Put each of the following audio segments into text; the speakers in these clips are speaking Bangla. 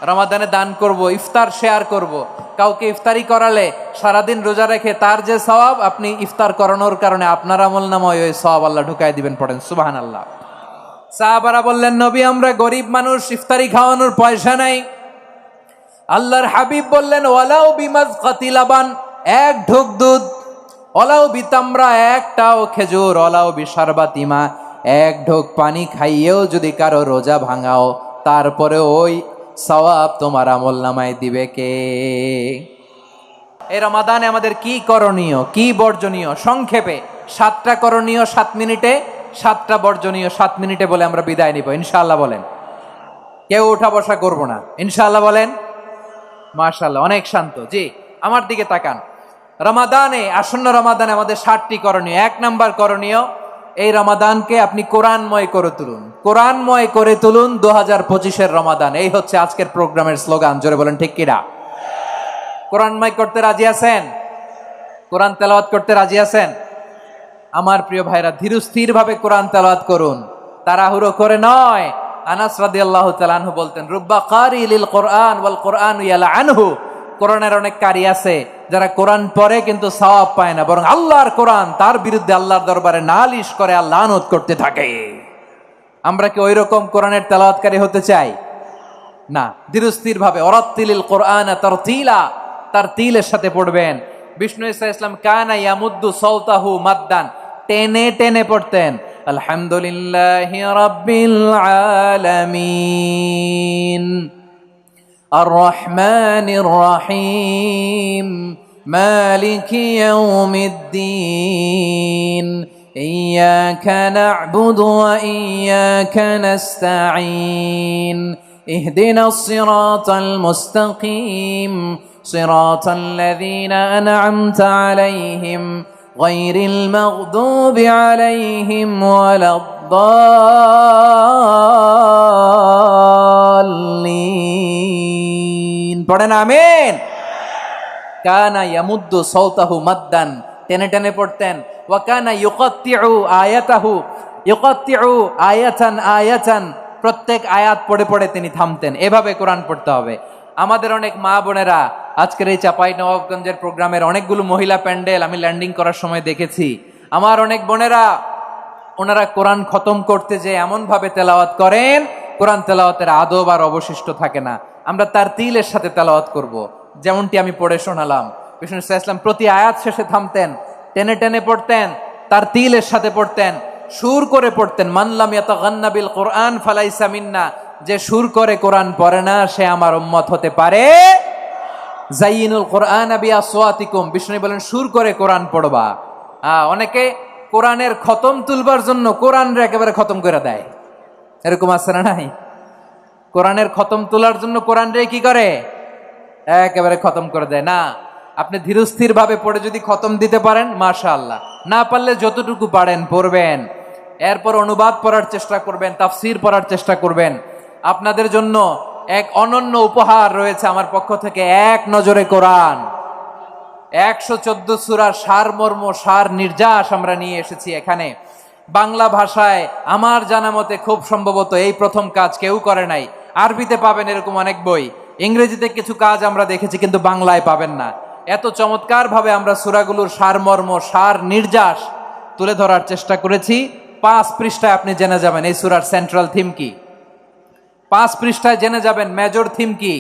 রমাদানে দান করব, ইফতার শেয়ার করব। কাউকে ইফতারি করালে সারাদিন রোজা রেখে তার যে সওয়াব, আপনি ইফতার করানোর কারণে আপনার আমলনামায় ওই সওয়াব আল্লাহ ঢুকাই দিবেন। পড়েন সুবহানাল্লাহ। সাহাবারা বললেন, নবী আমরা গরিব মানুষ, ইফতারি খাওয়ানোর পয়সা নাই। আল্লাহর হাবিব বললেন, ওয়ালাউ বিমাজকাতি লাবান, এক ঢোক দুধ, ওয়ালাউ বিতামরা, একটাও খেজুর, ওয়ালাউ বিশারবাতিমা, এক ঢোক পানি খাইয়েও যদি কারো রোজা ভাঙাও, তারপরে ওই সওয়াব তোমার আমলনামায় দিবে কে? এই রমাদানে আমাদের কি করণীয়, কি বর্জনীয়? সংক্ষেপে 7টা করণীয় 7 মিনিটে, 7টা বর্জনীয় 7 মিনিটে বলে আমরা বিদায় নিব ইনশাআল্লাহ। বলেন, কেউ উঠা বসা করব না ইনশাআল্লাহ। বলেন মাশাআল্লাহ, অনেক শান্ত। জি, আমার দিকে তাকান। রমাদানে, আসন্ন রমাদানে আমাদের 7টি করণীয়। 1 নাম্বার করণীয়, এই রমাদানকে আপনি কোরআনময় করে তুলুন। কোরআনময় করে তুলুন 2025-এর রমাদান। এই হচ্ছে আজকের প্রোগ্রামের স্লোগান। জোরে বলেন ঠিক কিনা? কোরআনময় করতে রাজি আছেন? কোরআন তেলাওয়াত করতে রাজি আছেন? আমার প্রিয় ভাইরা, ধীরস্থির ভাবে কোরআন তেলাওয়াত করুন, তাড়াহুড়ো করে নয়। আনাস রাদিয়াল্লাহু তাআলা আনহু বলতেন, রুব্বা কারি লিল কোরআন ওয়াল কোরআনু ইয়ালআনহু। কোরআনের অনেক কারি আছে যারা কোরআন পড়ে কিন্তু সওয়াব পায় না, বরং আল্লাহর কোরআন তার বিরুদ্ধে আল্লাহর দরবারে নালিশ করে আর লানত করতে থাকে। আমরা কি ওই রকম কোরআনের তেলাওয়াতকারী হতে চাই? না। ধীরস্থির ভাবে, ওয়ারাত্তিলিল কোরআনা তারতিলা, তারতিলের সাথে পড়বেন। বিষ্ণু ইসা ইসলাম কানা ইয়ামুদ্দু সাওতাহু মাদ্দান, টেনে টেনে পড়তেন। আলহামদুলিল্লাহি রাব্বিল আলামিন আর রহমানির রহিম মালিকি ইয়াউমিদ্দিন ইয়্যাকা না'বুদু ওয়া ইয়্যাকা নাস্তাঈন ইহদিনাস সিরাতাল মুস্তাকিম সিরাতাল লাযীনা আন'আমতা আলাইহিম গায়রিল মাগদুবি আলাইহিম ওয়ালাদ-দাল্লিন। পড়েন আমিন। কানা ইয়ামুদ্দু সাওতাহু মাদ্দান, টেনে টেনে পড়তেন। ওয়া কানা ইউকাত্তিউ আয়াতাহু, ইউকাত্তিউ আয়াতান আয়াতান, প্রত্যেক আয়াত পড়ে পড়ে তিনি থামতেন। এভাবে কোরআন পড়তে হবে। আমাদের অনেক মা বোনেরা আজকের এই চাঁপাইনবাবগঞ্জের প্রোগ্রামের অনেকগুলো মহিলা প্যান্ডেল আমি ল্যান্ডিং করার সময় দেখেছি। আমার অনেক বোনেরা, ওনারা কোরআন খতম করতে যে এমন ভাবে তেলাওয়াত করেন, কোরআন তেলাওয়াতের আদব আর অবশিষ্ট থাকে না। আমরা তার তিলের সাথে তেলাওয়াত করব, যেমনটি আমি পড়ে শোনালাম। বিষ্ণু ইসলাম প্রতি আয়াত শেষে থামতেন, টেনে টেনে পড়তেন, তার তিলের সাথে পড়তেন, সুর করে পড়তেন। মান লাম ইয়াতাগান্না বিল কোরআন ফালাইসা মিন্না, যে সুর করে কোরআন পড়ে না সে আমার উম্মত হতে পারে। জাইয়িনুল কোরআন বিআসওয়াতিকুম, বিষ্ণু বলেন সুর করে কোরআন পড়বা। অনেকে কোরআনের খতম তুলবার জন্য কোরআনরে একেবারে খতম করে দেয়, এরকম আছে না নাই? কোরআনের খতম তোলার জন্য কোরআনরে কি করে? একেবারে খতম করে দেয়। না, আপনি ধীরস্থির ভাবে পড়ে যদি খতম দিতে পারেন মাশাআল্লাহ, না পারলে যতটুকু পারেন পড়বেন। এরপর অনুবাদ পড়ার চেষ্টা করবেন, তাফসীর পড়ার চেষ্টা করবেন। আপনাদের জন্য এক অনন্য উপহার রয়েছে আমার পক্ষ থেকে, এক নজরে কোরআন। 114 সূরার সারমর্ম, সার নির্যাস আমরা নিয়ে এসেছি এখানে। বাংলা ভাষায় আমার জানা মতে খুব সম্ভবত এই প্রথম কাজ, কেউ করে নাই। আরবিতে পাবেন এরকম অনেক বই, ইংরেজিতে কিছু কাজ আমরা দেখেছি, কিন্তু বাংলায় পাবেন না। এত চমৎকার ভাবে আমরা সূরাগুলোর সারমর্ম, সার নির্যাস তুলে ধরার চেষ্টা করেছি। 5 পৃষ্ঠায় আপনি জেনে যাবেন এই সূরার সেন্ট্রাল থিম কি। 5 পৃষ্ঠায় জেনে যাবেন মেজর থিম কি,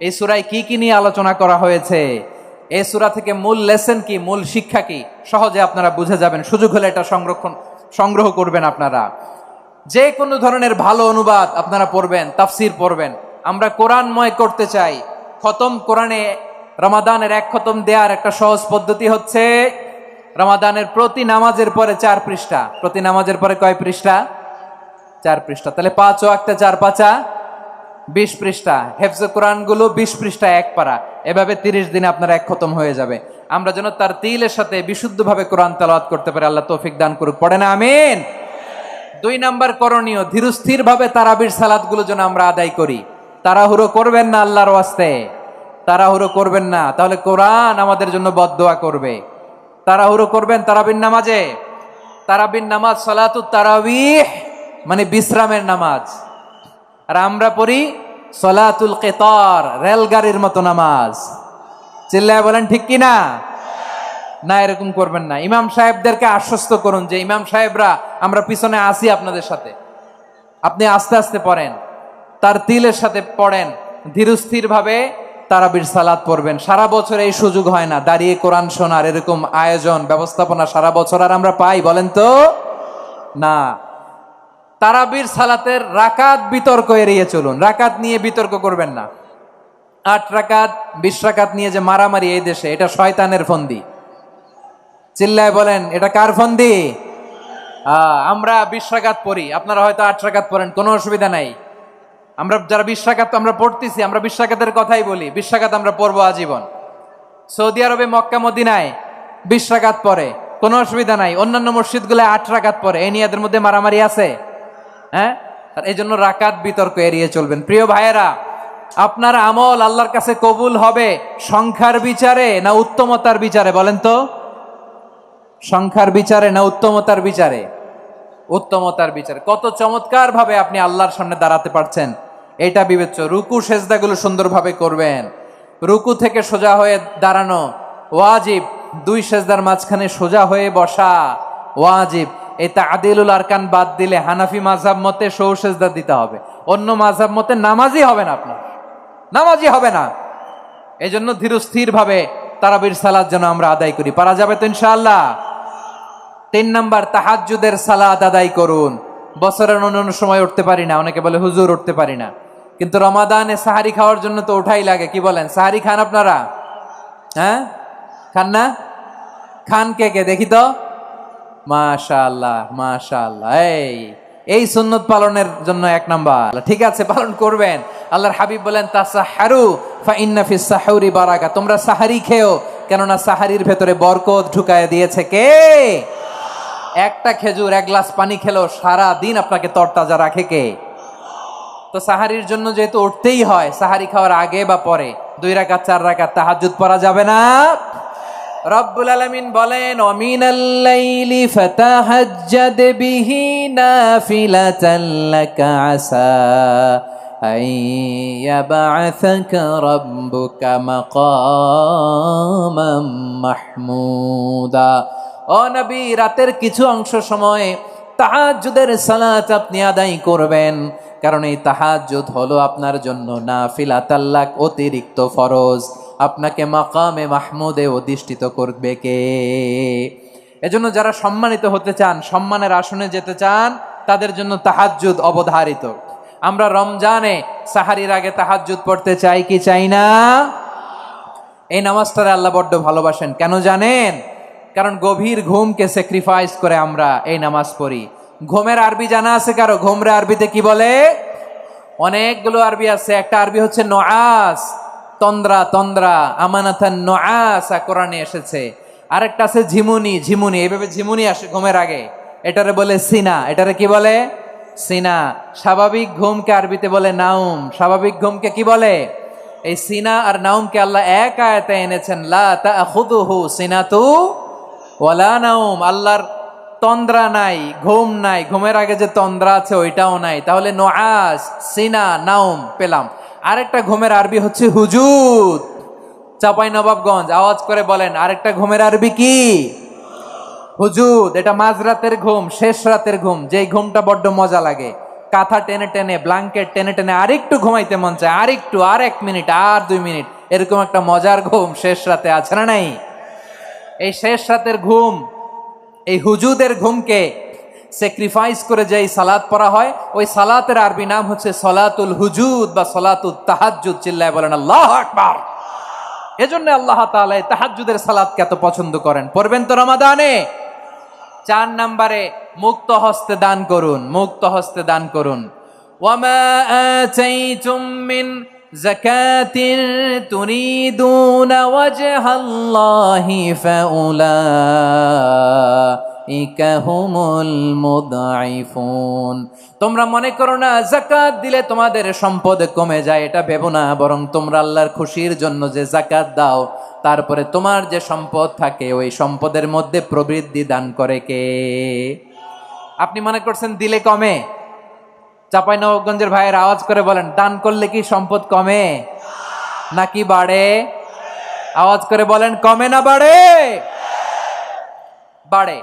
এই সূরায় কি কি নিয়ে আলোচনা করা হয়েছে, এই সূরা থেকে মূল লেসন কি, মূল শিক্ষা কি, সহজে আপনারা বুঝে যাবেন। সুযোগ হলে এটা সংগ্রহ করবেন। আপনারা যে কোনো ধরনের ভালো অনুবাদ আপনারা পড়বেন, তাফসীর পড়বেন। আমরা কোরআনময় করতে চাই। খতম কোরআনে রমাদানের 1 খতম দেওয়ার একটা সহজ পদ্ধতি হচ্ছে, রমাদানের প্রতি নামাজের পরে 4 পৃষ্ঠা। প্রতি নামাজের পরে কয় পৃষ্ঠা? 4 পৃষ্ঠা। তাহলে 5 ওয়াক্তে 4 পাঁচা 20 পৃষ্ঠা। হেফজে কোরআন গুলো 20 পৃষ্ঠা, 1 পারা। এভাবে 30 দিনে আপনার 1 খতম হয়ে যাবে। আমরা যেন তার তিলের সাথে বিশুদ্ধভাবে কোরআন তেলাওয়াত করতে পারি, আল্লাহ তৌফিক দান করুক। পড়ে না আমিন। 2 নাম্বার করণীয়, ধীরস্থির ভাবে তারাবির সালাত গুলো যেন আমরা আদায় করি। তাড়াহুড়ো করবেন না, আল্লাহর ওয়াস্তে তাড়াহুড়ো করবেন না, তাহলে কোরআন আমাদের জন্য বদদোয়া করবে। তাড়াহুড়ো করবেন তারাবির নামাজে। তারাবির নামাজ সালাতুত তারাবিহ মানে বিশ্রামের নামাজ। আর আমরা পড়ি সলাতুল কিতার, রেলগাড়ির মতো নামাজ। চিল্লায় বলেন ঠিক কিনা? না, এরকম করবেন না। ইমাম সাহেবদেরকে আশ্বস্ত করুন যে ইমাম সাহেবরা আমরা পিছনে আসি আপনাদের সাথে, আপনি আস্তে আস্তে পড়েন, তার তিলের সাথে পড়েন, ধীরস্থির ভাবে তারাবির সালাত পড়বেন। সারা বছর এই সুযোগ হয় না, দাঁড়িয়ে কোরআন শোনার এরকম আয়োজন ব্যবস্থাপনা সারা বছর আর আমরা পাই বলেন তো? না। তারাবির সালাতের রাকাত বিতর্ক এড়িয়ে চলুন, রাকাত নিয়ে বিতর্ক করবেন না। 8 রাকাত 20 রাকাত নিয়ে যে মারামারি এই দেশে, এটা শয়তানের ফন্দি। চিল্লায় বলেন এটা কার ফন্দি? আমরা 20 রাকাত পড়ি, আপনারা হয়তো 8 রাকাত পড়েন, কোনো অসুবিধা নাই। আমরা যারা 20 রাকাত আমরা পড়তেছি, আমরা 20 রাকাতের কথাই বলি, 20 রাকাত আমরা পড়বো আজীবন। সৌদি আরবে মক্কা মদিনায় 20 রাকাত পড়ে, কোনো অসুবিধা নাই। অন্যান্য মসজিদগুলো 8 রাকাত পড়ে, এই নিয়ে এদের মধ্যে মারামারি আছে? হ্যাঁ, আর এই জন্য রাকাত বিতর্ক এড়িয়ে চলবেন। প্রিয় ভাইয়েরা, আপনার আমল আল্লাহর কাছে কবুল হবে সংখ্যার বিচারে না উত্তমতার বিচারে বলেন তো? সংখ্যার বিচারে না উত্তমতার বিচারে? উত্তমতার বিচারে। কত চমৎকার ভাবে আপনি আল্লাহর সামনে দাঁড়াতে পারছেন এটা বিবেচ্য। রুকু সেজদাগুলো সুন্দরভাবে করবেন, রুকু থেকে সোজা হয়ে দাঁড়ানো ওয়াজিব, 2 সেজদার মাঝখানে সোজা হয়ে বসা ওয়াজিব। এই তা'দীলুল আরকান বাদ দিলে হানাফি মাযহাব মতে সৌ সেজদা দিতে হবে, অন্য মাযহাব মতে নামাজই হবে না, আপনার নামাজই হবে না। এই জন্য ধীরস্থির ভাবে তারাবির সালাত যেন আমরা আদায় করি। পারা যাবে তো ইনশাআল্লাহ? 3 নাম্বার, তাহাজ্জুদের সালাত আদায় করুন। বছরের অন্য সময় উঠতে পারি না, অনেকে বলে হুজুর উঠতে পারি না, কিন্তু রমাদানে সাহারি খাওয়ার জন্য তো ওঠাই লাগে। কি বলেন, সাহারি খান আপনারা? হ্যাঁ, খান না? খান কে কে দেখি তো? মাশাআল্লাহ মাশাআল্লাহ। এই সুন্নত পালনের জন্য 1 নাম্বার। ঠিক আছে, পালন করবেন। আল্লাহর হাবিব বলেন তাসাহহারু ফা ইন্না ফিস সাহুরি বারাকা, তোমরা সাহারি খেও, কেননা সাহারির ভেতরে বরকত ঢুকায় দিয়েছে কে? একটা খেজুর, 1 গ্লাস পানি খেলো সারা দিন আপনাকে তরতাজা রাখে কে? তো সাহারির জন্য যেহেতু উঠতেই হয়, সাহারি খাওয়ার আগে বা পরে 2 রাকাত 4 রাকাত তাহাজ্জুদ পড়া যাবে না? রব্বুল আলামিন বলেন ওয়ামিনাল লাইলি ফাতাহাজ্জাদ বিহি নাফিলাতান লাকা আসা আইয়াবআসাকা রাব্বুকা মাকামাম মাহমুদা। ও নবী, রাতের কিছু অংশ সময়ে তাহাজ্জুদের সালাত আপনি আদায় করবেন, কারণ এই তাহাজ্জুদ হলো আপনার জন্য নাফিলাতাল লাক, অতিরিক্ত ফরজ। আপনাকে মাকামে মাহমুদে অধিষ্ঠিত করবে কে? এজন্য যারা সম্মানিত হতে চান, সম্মানের আসনে যেতে চান, তাদের জন্য তাহাজ্জুদ অবধারিত। আমরা রমজানে সাহারির আগে তাহাজ্জুদ পড়তে চাই কি চাই না? এই নামাজটারে আল্লাহ বড্ড ভালোবাসেন, কেন জানেন? কারণ গভীর ঘুমকে স্যাক্রিফাইস করে আমরা এই নামাজ পড়ি। ঘুমের আরবি জানা আছে কারো? ঘুমরে আরবিতে কি বলে? অনেকগুলো আরবি আছে। একটা আরবি হচ্ছে নুআস, তন্দ্রা তন্দ্রা, আমানাতান নুআসা কোরআনে এসেছে। আরেকটা আছে ঝিমুনি, ঝিমুনি, এইভাবে ঝিমুনি আসে ঘুমের আগে, এটারে বলে সিনা। এটারে কি বলে? সিনা। স্বাভাবিক ঘুমকে আরবিতে বলে নাউম। স্বাভাবিক ঘুমকে কি বলে? এই সিনা আর নাউমকে আল্লাহ এক আয়াতে এনেছেন, লা তাখুযুহু সিনাতু ওয়ালা নাউম। আল্লাহর তন্দ্রা নাই, ঘুম নাই, ঘুমের আগে যে তন্দ্রা আছে ওইটাও নাই। তাহলে নুআস, সিনা, নাউম পেলাম। আরেকটা ঘুমের আরবি হচ্ছে হুজুদ। চাঁপাইনবাবগঞ্জ আওয়াজ করে বলেন, আরেকটা ঘুমের আরবি কি? হুজুদ। এটা মাঝরাতের ঘুম, শেষ রাতের ঘুম, যেই ঘুমটা বড্ড মজা লাগে। কাঁথা টেনে টেনে, ব্ল্যাঙ্কেট টেনে টেনে আরেকটু ঘুমাইতে মন চায়, আরেকটু, আর 1 মিনিট, আর 2 মিনিট, এরকম একটা মজার ঘুম শেষ রাতে আছে না নাই? এই শেষ রাতের ঘুম, এই হুজুদের ঘুমকে স্যাক্রিফাইস করে যেই সালাত পড়া হয়, ওই সালাতের আরবি নাম হচ্ছে সলাতুল হুজুদ বা সলাতুত তাহাজ্জুদ। চিল্লায় বলেন আল্লাহু আকবার। এজন্য আল্লাহ তাআলা এই তাহাজ্জুদের সালাতকে এত পছন্দ করেন। পড়বেন তো রমাদানে? 4 নম্বরে মুক্ত হস্তে দান করুন, মুক্ত হস্তে দান করুন। ওয়ামা আতাইতুম মিন যাকাতিন তুরিদুনা ওয়াজহাল্লাহি ফাউলাইকা হুমুল মুদঈফুন। তোমরা মনে করো না যাকাত দিলে তোমাদের সম্পদ কমে যায়, এটা ভেবো না। বরং তোমরা আল্লাহর খুশির জন্য যে যাকাত দাও, তারপরে তোমার যে সম্পদ থাকে ওই সম্পদের মধ্যে প্রবৃদ্ধি দান করে কে? আপনি মনে করছেন দিলে কমে, চাঁপাইনবাবগঞ্জের ভাইয়ের আওয়াজ করে বলেন, দান করলে কি সম্পদ কমে নাকি বাড়ে? আওয়াজ করে বলেন, কমে না বাড়ে? বাড়ে।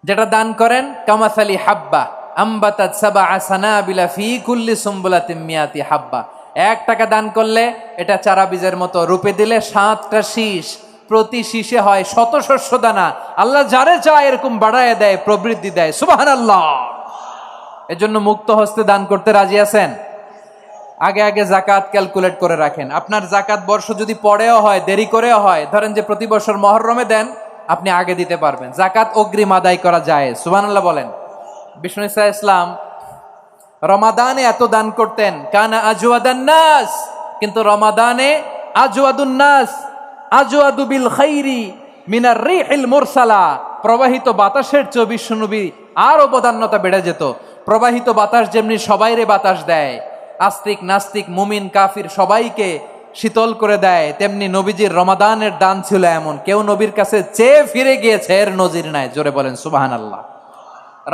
যেটা দান করেন, কামাসালি হাব্বা আম্বাতাত সাবআ সানাবিলা ফি কুল্লি সুম্বুলাতিন মিয়াতি হাব্বা। 1 টাকা দান করলে এটা চারা বীজের মতো, রূপে দিলে 7টা শীষ, প্রতি শীষে হয় 100 শস্য দানা। আল্লাহ যারে চায় এরকম বাড়ায় দেয়, প্রবৃদ্ধি দেয়। সুবহানাল্লাহ। এজন্য মুক্ত হস্তে দান করতে রাজি আছেন? আগে আগে জাকাত ক্যালকুলেট করে রাখেন। আপনার জাকাত বর্ষ যদি পরেও হয়, দেরি করেও হয়, ধরেন যে প্রতি বছর মহরমে দেন, আপনি আগে দিতে পারবেন। জাকাত অগ্রিম আদায় করা যায়। সুবহানাল্লাহ বলেন। বিষ্ণু ইসা ইসলাম রমাদানে এত দান করতেন, কানা আজওয়াদান নাস, কিন্তু রমাদানে আজওয়াদুন নাস আজওয়াদু বিল খাইরি মিনার রিহিল মুরসালা। প্রবাহিত বাতাসের চেয়ে বিশ্বনবী আরো বদান্যতা বেড়ে যেত। প্রবাহিত বাতাস যেমনি সবাইরে বাতাস দেয়, আস্তিক নাস্তিক মুমিন কাফির সবাইকে শীতল করে দেয়, তেমনি নবীজির রমাদানের দান ছিল এমন, কেউ নবীর কাছে চেয়ে ফিরে গিয়েছে এর নজির নাই। জোরে বলেন সুবহানাল্লাহ।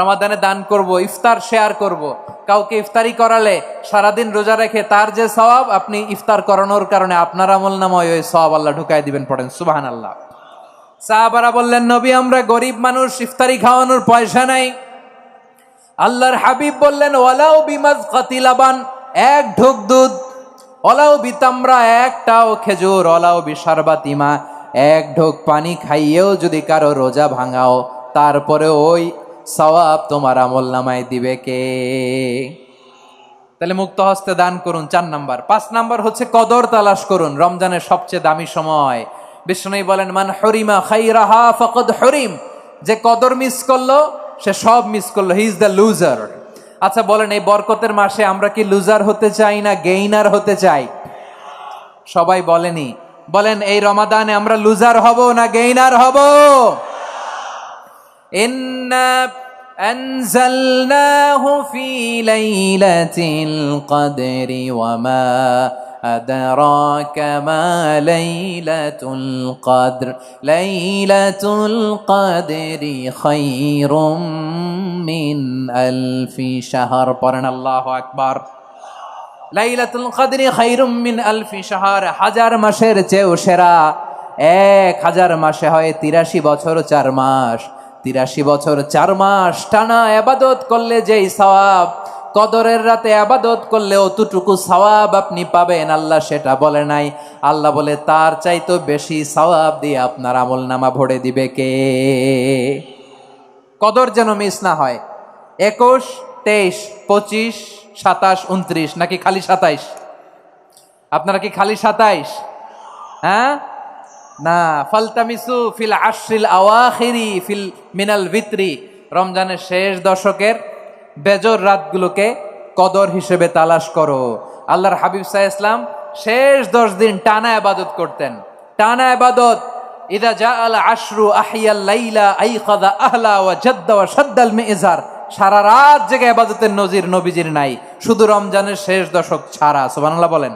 রমাদানে দান করব, ইফতার শেয়ার করব। কাউকে ইফতারি করালে সারাদিন রোজা রেখে তার যে সওয়াব, আপনি ইফতার করানোর কারণে আপনার আমলনামায় ওই সওয়াব আল্লাহ ঢুকাই দিবেন। পড়েন সুবহানাল্লাহ। সাহাবারা বললেন, নবী আমরা গরিব মানুষ, ইফতারি খাওয়ানোর পয়সা নাই। আল্লাহর হাবিব বললেন, ওয়ালাউ বিমাজকাতি লাবান, 1 ঢোক দুধ, ওয়ালাউ বিতামরা, 1টাও খেজুর, ওয়ালাউ বিশারবাতিমা, 1 ঢোক পানি খাইয়েও যদি কারো রোজা ভাঙাও, তারপরে ওই সওয়াব তোমার আমলনামায় দিবে কে? তাহলে মুক্ত হস্তে দান করুন, 4 নাম্বার। 5 নাম্বার হচ্ছে কদর তালাশ করুন। রমজানের সবচেয়ে দামি সময়। বিষ্ণু বলেন, মান হরিমা খাইরাহা ফাকাদ হরিম, যে কদর মিস করলো সে সব মিস করলো, হি ইজ দ্য লুজার। আচ্ছা বলেন, এই বরকতের মাসে আমরা কি লুজার হতে চাই না গেইনার হতে চাই? সবাই বলেনি, বলেন এই রমাদানে আমরা লুজার হব না গেইনার হব? ইন্না আনজালনাহু ফি লাইলাতিল কদরি ওয়া মা আদরাকা মা লাইলাতুল কদর লাইলাতুল কদরি খায়রুম মিন আলফি শাহর। পড়েন আল্লাহু আকবার। লাইলাতুল কদরি খায়রুম মিন আলফি শাহর, 1000 মাসের চেয়েও সেরা। 1000 মাসে হয় 83 বছর 4 মাস। 83 বছর 4 মাস টানা ইবাদত করলে যেই সওয়াব, কদরের রাতে ইবাদত করলে অতটুকু সওয়াব আপনি পাবেন, আল্লাহ সেটা বলে নাই। আল্লাহ বলে তার চাইতে বেশি সওয়াব দিয়ে আপনার আমলনামা ভরে দিবে কে? কদর যেন মিস না হয়। 21, 23, 25, 27, 29 নাকি খালি 27? আপনারা কি খালি 27? হ্যাঁ না, ফালতামিসু ফিল আশরিল আওয়াখিরি ফিল মিনাল ভিতরি, রমজানের শেষ দশকের বেজর রাতগুলোকে কদর হিসেবে তালাশ করো। আল্লাহর হাবিব সাল্লাল্লাহু আলাইহি ওয়াসাল্লাম শেষ 10 দিন টানা ইবাদত করতেন, টানা ইবাদত। ইদা জাআল আশরু আহিয়াল লাইলা আইকাযা আহলা ওয়া জাদ্দা ওয়া শাদ্দাল মিজার। সারা রাত জেগে ইবাদতের নজির নবীজির নাই, শুধু রমজানের শেষ দশক ছাড়া। সুবহানাল্লাহ বলেন।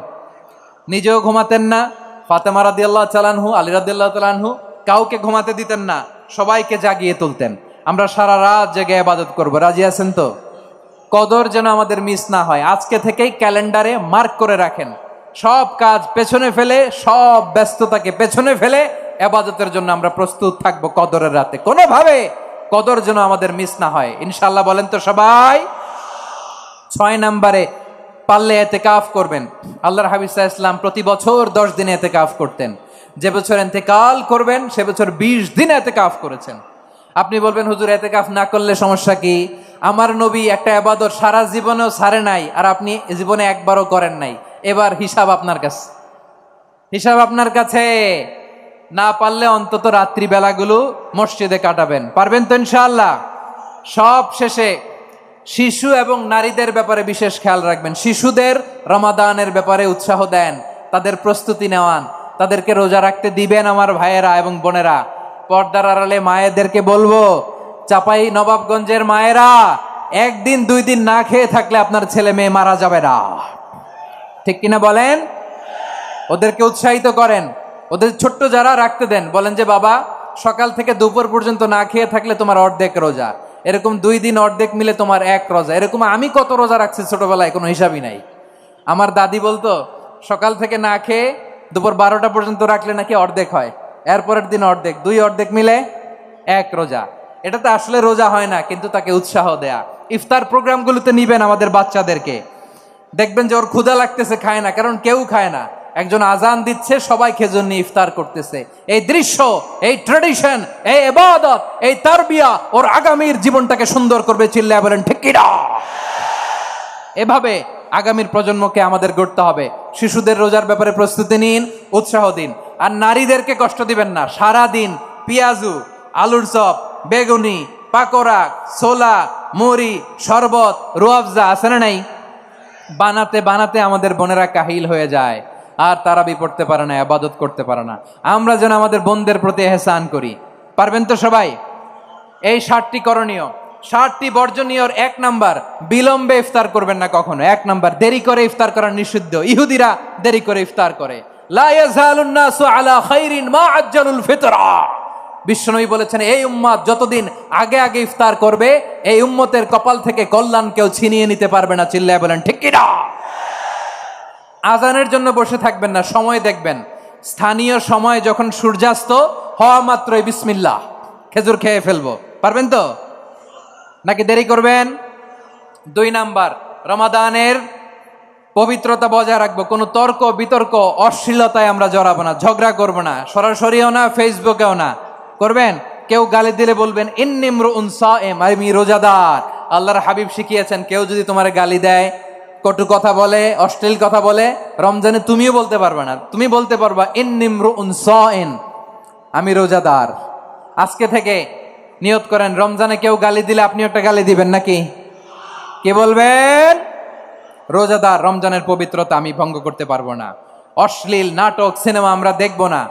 নিজেও ঘুমাতেন না। ফাতেমা রাদিয়াল্লাহু তাআলা আনহু, আলী রাদিয়াল্লাহু তাআলা আনহু কাউকে ঘুমাতে দিতেন না, সবাইকে জাগিয়ে তুলতেন। আমরা সারা রাত জেগে ইবাদত করব। রাজি আছেন তো? কদর যেন আমাদের মিস না হয়। আজকে থেকেই ক্যালেন্ডারে মার্ক করে রাখেন। সব কাজ পেছনে ফেলে, সব ব্যস্ততাকে পেছনে ফেলে ইবাদতের জন্য আমরা প্রস্তুত থাকব কদরের রাতে। কোনোভাবে কদর যেন আমাদের মিস না হয়, ইনশাআল্লাহ। বলেন তো সবাই। 6 নম্বরে পারলে ইতিকাফ করবেন। আল্লাহর হাবিব সাল্লাল্লাহু আলাইহি ওয়াসাল্লাম প্রতি বছর 10 দিন ইতিকাফ করতেন। যে বছর ইন্তেকাল করবেন সে বছর 20 দিন ইতিকাফ করেছেন। আপনি বলবেন, হুজুর ইতিকাফ না করলে সমস্যা কি? আমার নবী একটা ইবাদত সারা জীবনেও ছাড়ে নাই, আর আপনি জীবনে একবারও করেন নাই। এবার হিসাব আপনার কাছে, হিসাব আপনার কাছে। না পারলে অন্তত রাত্রি বেলাগুলো মসজিদে কাটাবেন। পারবেন তো ইনশাআল্লাহ? সব শেষে শিশু এবং নারীদের ব্যাপারে বিশেষ খেয়াল রাখবেন। শিশুদের রমাদানের ব্যাপারে উৎসাহ দেন, তাদের প্রস্তুতি নেওয়ান, তাদেরকে রোজা রাখতে দিবেন। আমার ভাইয়েরা এবং বোনেরা, পর্দার আড়ালে মায়েদেরকে বলবো, চাপাই নবাবগঞ্জের মায়েরা, 1 দিন 2 দিন না খেয়ে থাকলে আপনার ছেলে মেয়ে মারা যাবে না। ঠিক কিনা বলেন? ওদেরকে উৎসাহিত করেন। ওদের ছোট্ট যারা রাখতে দেন, বলেন যে বাবা সকাল থেকে দুপুর পর্যন্ত না খেয়ে থাকলে তোমার অর্ধেক রোজা। এরকম 2 দিন অর্ধেক মিলে তোমার 1 রোজা। এরকম আমি কত রোজা রাখছি ছোটবেলায় কোনো হিসাবই নাই। আমার দাদি বলতো সকাল থেকে না খেয়ে দুপুর 12টা পর্যন্ত রাখলে নাকি অর্ধেক হয়, এরপরের দিন অর্ধেক, 2 অর্ধেক মিলে 1 রোজা। এটা তো আসলে রোজা হয় না, কিন্তু তাকে উৎসাহ দেয়া। ইফতার প্রোগ্রামগুলোতে নিবেন আমাদের বাচ্চাদেরকে, দেখবেন যে ওর ক্ষুধা লাগতেছে, খায় না, কারণ কেউ খায় না, একজন আজান দিচ্ছে, সবাই খেজুর নিয়ে ইফতার করতেছে। এই দৃশ্য, এই ট্রেডিশন, এই ইবাদত, এই তারবিয়া ওর আগামীর জীবনটাকে সুন্দর করবে। চিল্লায়া বলেন ঠিক কি না? এভাবে আগামীর প্রজন্মকে আমাদের গড়তে হবে। শিশুদের রোজার ব্যাপারে প্রস্তুতি নিন, উৎসাহ দিন। আর নারীদেরকে কষ্ট দিবেন না। সারা দিন পেঁয়াজু, আলুর চপ, বেগুনি, পাকোড়া, ছোলা, মুড়ি, শরবত, রুয়াবজা আছে না নাই, বানাতে বানাতে আমাদের বোনেরা কাহিল হয়ে যায়, আর তারা পড়তে পারে না, ইবাদত করতে পারে না। আমরা যেন আমাদের বোনদের প্রতি এহসান করি। পারবেন তো সবাই? এই 7টি করণীয়, 7টি বর্জনীয়। 1 নাম্বার, বিলম্বে ইফতার করবেন না কখনো। 1 নাম্বার, দেরি করে ইফতার করা নিষিদ্ধ। ইহুদিরা দেরি করে ইফতার করে। লা ইয়াজালুন নাসু আলা খাইরিন মা আজ্জালুল ফিতরা। বিশ্বনবী বলেছেন, এই উম্মত যতদিন আগে আগে ইফতার করবে, এই উম্মতের কপাল থেকে কল্যাণ কেউ ছিনিয়ে নিতে পারবে না। চিল্লায় বলেন ঠিক কি না? আজানের জন্য বসে থাকবেন না, সময় দেখবেন। স্থানীয় সময় যখন সূর্যাস্ত হওয়া মাত্রই বিসমিল্লাহ, খেজুর খেয়ে ফেলবো। পারবেন তো নাকি দেরি করবেন? 2 নাম্বার, রমাদানের পবিত্রতা বজায় রাখবো। কোনো তর্ক বিতর্ক অশ্লীলতায় আমরা জড়াবো না, ঝগড়া করবো না, সরাসরিও না, ফেসবুকেও না। করবেন? কেউ গালি দিলে বলবেন ইন্নিমরুউন সায়েম, আমি রোজাদার। আল্লাহর হাবিব শিখিয়েছেন, কেউ যদি তোমার গালি দেয়, কটু কথা বলে, অশ্লীল কথা বলে, রমজানে তুমিও বলতে পারবে না। তুমি বলতে পারবা ইন্নিমরুউন সায়েম, আমি রোজাদার। আজকে থেকে নিয়ত করেন, রমজানে কেউ গালি দিলে আপনি একটা গালি দিবেন নাকি? কে বলবেন? রোজাদার, রমজানের পবিত্রতা আমি ভঙ্গ করতে পারবো না। অশ্লীল নাটক, সিনেমা আমরা দেখবো না।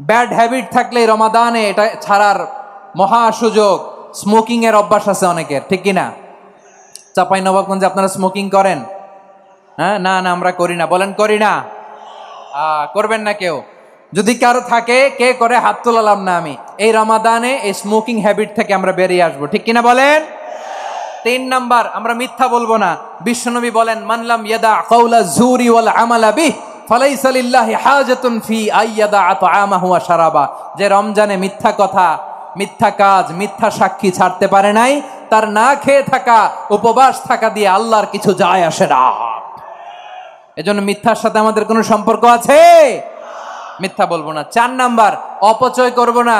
ব্যাড হ্যাবিট থাকলে রমাদানে এটা ছাড়ার মহা সুযোগ। স্মোকিং এর অভ্যাস আছে অনেকের, ঠিক কিনা? চাঁপাইনবাবগঞ্জে আপনারা স্মোকিং করেন? হ্যাঁ, না না আমরা করি না। বলেন করি না? করবেন না কেউ? যদি কারো থাকে, কে করে হাত তোলালাম না আমি। এই রমাদানে এই স্মোকিং হ্যাবিট থেকে আমরা বেরিয়ে আসবো, ঠিক কিনা বলেন? 3 নাম্বার, আমরা মিথ্যা বলবো না। বিশ্বনবী বলেন, মানলাম ইয়াদা কাওলা যুরি ওয়াল আমালা বিহি ফালাইসা লিল্লাহি হাজাতুন ফি আইয়াদা আতআমাহু ওয়া শারাবা। যে রমজানে মিথ্যা কথা, মিথ্যা কাজ, মিথ্যা সাক্ষী ছাড়তে পারে নাই, তার না খেয়ে থাকা, উপবাস থাকা দিয়ে আল্লাহর কিছু যায় আসে না। এজন্য মিথ্যার সাথে আমাদের কোনো সম্পর্ক আছে? মিথ্যা বলবো না। 4 নাম্বার, অপচয় করব না।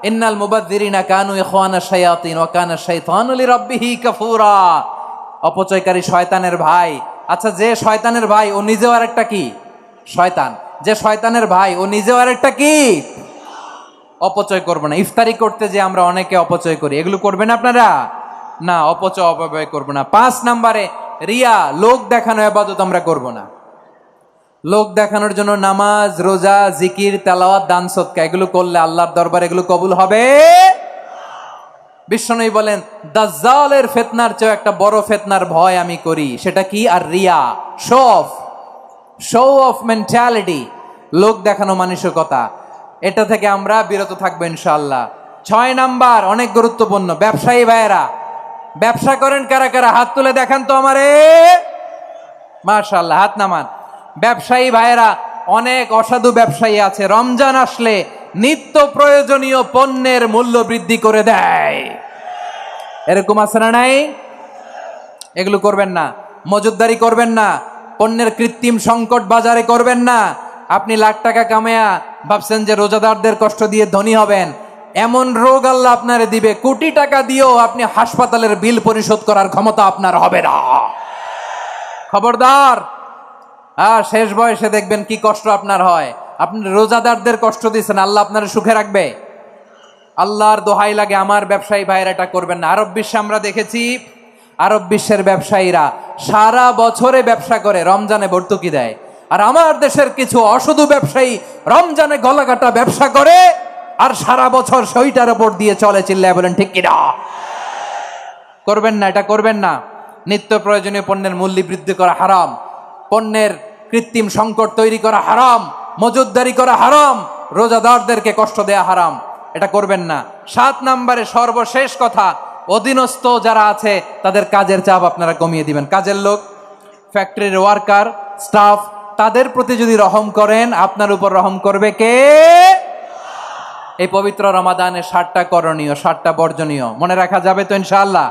ইন্নাল মুবাযযিরিনা কানু ইখওয়ানা শায়াতিন ওয়া কানা শাইতানু লিরাব্বিহি কাফুরা। অপচয়কারী শয়তানের ভাই। আচ্ছা, যে শয়তানের ভাই ও নিজেও আরেকটা কি? শয়তান। যে শয়তানের ভাই ও নিজেও আরেকটা কি? অপচয় করব না। ইফতারি করতে যে আমরা অনেকে অপচয় করি, এগুলো করবেন আপনারা? না, অপচয় অপব্যয় করব না। 5 নাম্বারে, রিয়া, লোক দেখানো ইবাদত আমরা করব না। লোক দেখানোর জন্য নামাজ, রোজা, জিকির, তেলাওয়াত, দান, সদকা এগুলো করলে আল্লাহর দরবারে এগুলো কবুল হবে? বিশ্বনবী বলেন, দাজ্জালের ফিতনার চেয়ে একটা বড় ফিতনার ভয় আমি করি। সেটা কি? আর রিয়া, শো অফ মেন্টালিটি, লোক দেখানো মানসিকতা। এটা থেকে আমরা বিরত থাকবো ইনশাআল্লাহ। 6 নাম্বার, অনেক গুরুত্বপূর্ণ। ব্যবসায়ী ভাইয়েরা, ব্যবসা করেন কারা কারা? হাত তুলে দেখান তো আমারে। মাশাআল্লাহ, হাত নামান। ব্যবসায়ী ভাইয়েরা, অনেক অসাধু ব্যবসায়ী আছে, রমজান আসলে নিত্য প্রয়োজনীয় পণ্যের মূল্য বৃদ্ধি করে দেয়। এরকম আছে না নাই? এগুলো করবেন না। মজুদদারি করবেন না। পণ্যের কৃত্রিম সংকট বাজারে করবেন না। আপনি লাখ টাকা কামায়া ভাবছেন যে রোজাদারদের কষ্ট দিয়ে ধনী হবেন। এমন রোগ আল্লাহ আপনারে দিবে, কোটি টাকা দিয়েও আপনি হাসপাতালের বিল পরিশোধ করার ক্ষমতা আপনার হবে না। খবরদার। শেষ বয়সে দেখবেন কি কষ্ট আপনার হয়। আপনি রোজাদারদের কষ্ট দিচ্ছেন, আল্লাহ আপনার সুখে রাখবে? আল্লাহর দোহাই লাগে, আমার ব্যবসায়ী ভাইয়েরা এটা করবেন না। আরব বিশ্বে আমরা দেখেছি, আরব বিশ্বের ব্যবসায়ীরা সারা বছরে ব্যবসা করে, রমজানে ভর্তুকি দেয়। আর আমার দেশের কিছু অসাধু ব্যবসায়ী রমজানে গলাকাটা ব্যবসা করে আর সারা বছর সেইটার উপর দিয়ে চলে। চিল্লায় বলেন ঠিক কিনা? করবেন না, এটা করবেন না। নিত্য প্রয়োজনীয় পণ্যের মূল্য বৃদ্ধি করা হারাম, পণ্যের কৃত্রিম সংকট তৈরি করা হারাম, মজুদদারি করা হারাম, রোজাদারদেরকে কষ্ট দেয়া হারাম। এটা করবেন না। 7 নাম্বারে সর্বশেষ কথা, অধীনস্থ যারা আছে তাদের কাজের চাপ আপনারা কমিয়ে দিবেন। কাজের লোক, ফ্যাক্টরির ওয়ার্কার, স্টাফ, তাদের প্রতি যদি রহম করেন, আপনার উপর রহম করবে কে? এই পবিত্র রমাদানে 7টা করণীয়, 7টা বর্জনীয় মনে রাখা যাবে তো ইনশাআল্লাহ?